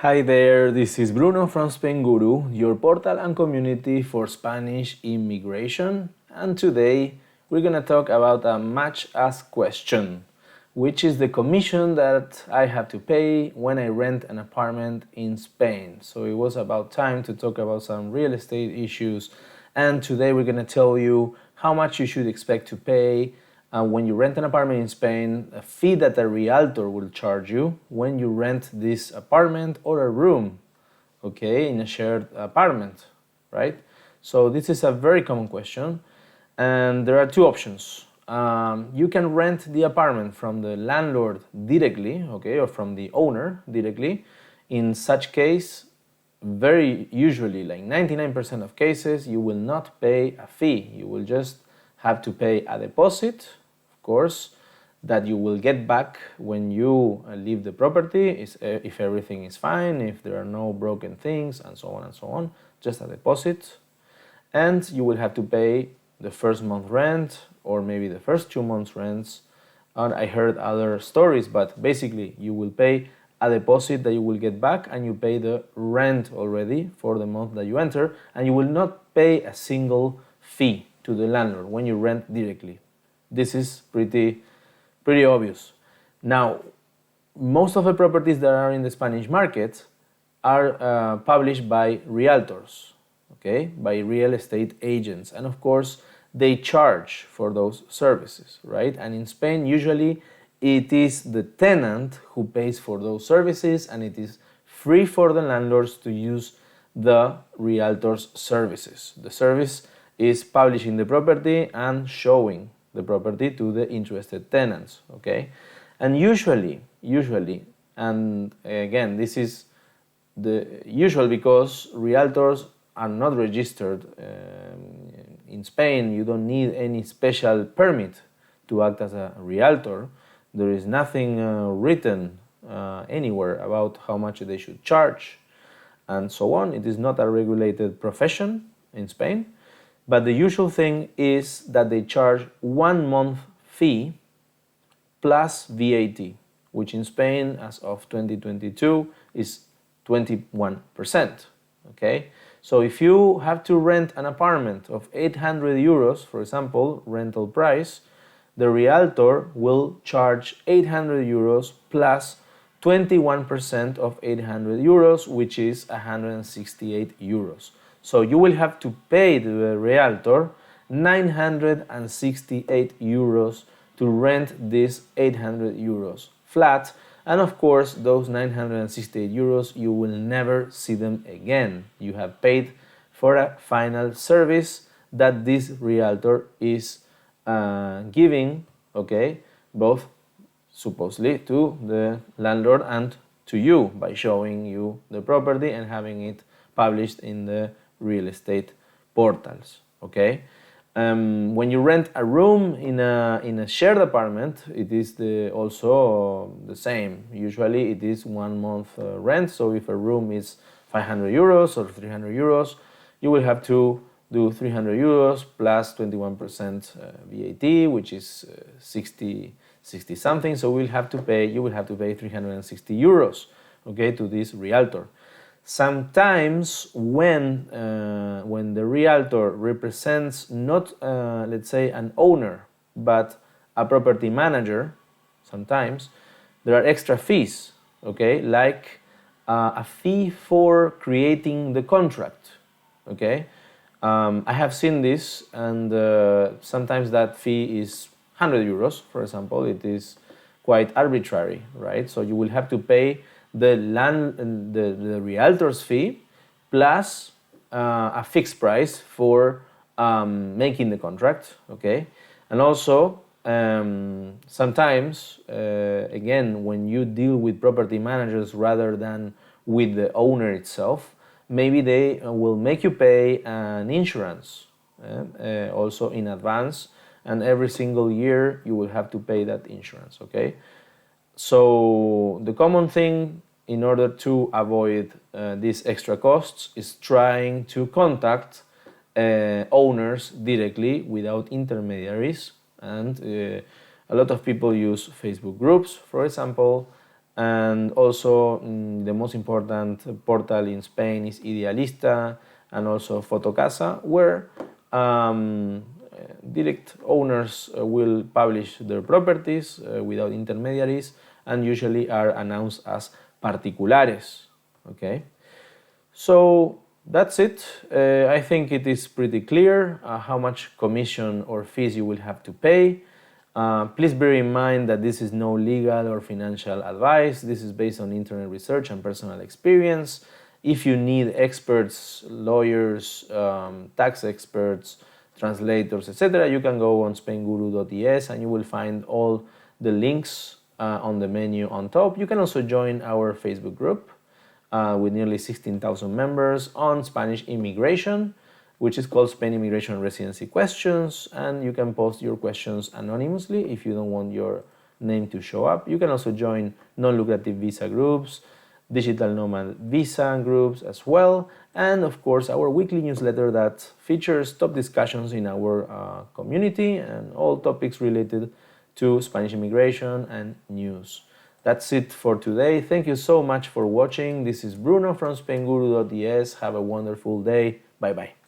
Hi there, this is Bruno from Spainguru, your portal and community for Spanish immigration. And today we're gonna talk about a much asked question, which is the commission that I have to pay when I rent an apartment in Spain. So it was about time to talk about some real estate issues. And today we're gonna tell you how much you should expect to pay when you rent an apartment in Spain, a fee that a realtor will charge you when you rent this apartment or a room, okay, in a shared apartment, right? So this is a very common question, and there are two options. You can rent the apartment from the landlord directly, okay, or from the owner directly. In such case, very usually, like 99% of cases, you will not pay a fee. You will just have to pay a deposit, of course, that you will get back when you leave the property, if everything is fine, if there are no broken things, and so on and so on, just a deposit. And you will have to pay the first month rent, or maybe the first 2 months rents. And I heard other stories, but basically you will pay a deposit that you will get back, and you pay the rent already for the month that you enter, and you will not pay a single fee to the landlord when you rent directly. This is pretty obvious. Now, most of the properties that are in the Spanish market are published by realtors, okay, by real estate agents, and of course they charge for those services, right? And in Spain, usually it is the tenant who pays for those services, and it is free for the landlords to use the realtor's services. The service is publishing the property and showing the property to the interested tenants, okay? And usually, and again, this is the usual because realtors are not registered in Spain. You don't need any special permit to act as a realtor. There is nothing written anywhere about how much they should charge and so on. It is not a regulated profession in Spain. But the usual thing is that they charge 1 month fee plus VAT, which in Spain, as of 2022, is 21%. Okay? So if you have to rent an apartment of 800 euros, for example, rental price, the realtor will charge 800 euros plus 21% of 800 euros, which is 168 euros. So you will have to pay the realtor 968 euros to rent this 800 euros flat. And of course, those 968 euros, you will never see them again. You have paid for a final service that this realtor is giving, okay, both supposedly to the landlord and to you by showing you the property and having it published in the real estate portals, okay? When you rent a room in a shared apartment, it is also the same. Usually it is 1 month rent, so if a room is 500 euros or 300 euros, you will have to do 300 euros plus 21% VAT, which is 60 something, so you will have to pay 360 euros, okay, to this realtor. Sometimes when the realtor represents not, let's say, an owner, but a property manager, sometimes there are extra fees, okay, like a fee for creating the contract, okay. I have seen this, and sometimes that fee is 100 euros, for example. It is quite arbitrary, right? So you will have to pay the realtor's fee plus a fixed price for making the contract, okay? And also, sometimes, again, when you deal with property managers rather than with the owner itself, maybe they will make you pay an insurance also in advance, and every single year you will have to pay that insurance, okay? So the common thing in order to avoid these extra costs is trying to contact owners directly without intermediaries, and a lot of people use Facebook groups, for example, And also the most important portal in Spain is Idealista and also Fotocasa, where direct owners will publish their properties without intermediaries and usually are announced as particulares. Okay, so that's it. I think it is pretty clear how much commission or fees you will have to pay. Please bear in mind that this is no legal or financial advice. This is based on internet research and personal experience. If you need experts, lawyers, tax experts, translators, etc., you can go on spainguru.es and you will find all the links on the menu on top. You can also join our Facebook group with nearly 16,000 members on Spanish immigration, which is called Spain Immigration Residency Questions, and you can post your questions anonymously if you don't want your name to show up. You can also join non-lucrative visa groups, digital nomad visa groups as well, and of course our weekly newsletter that features top discussions in our community and all topics related to Spanish immigration and news. That's it for today. Thank you so much for watching. This is Bruno from Spainguru.es. Have a wonderful day. Bye bye.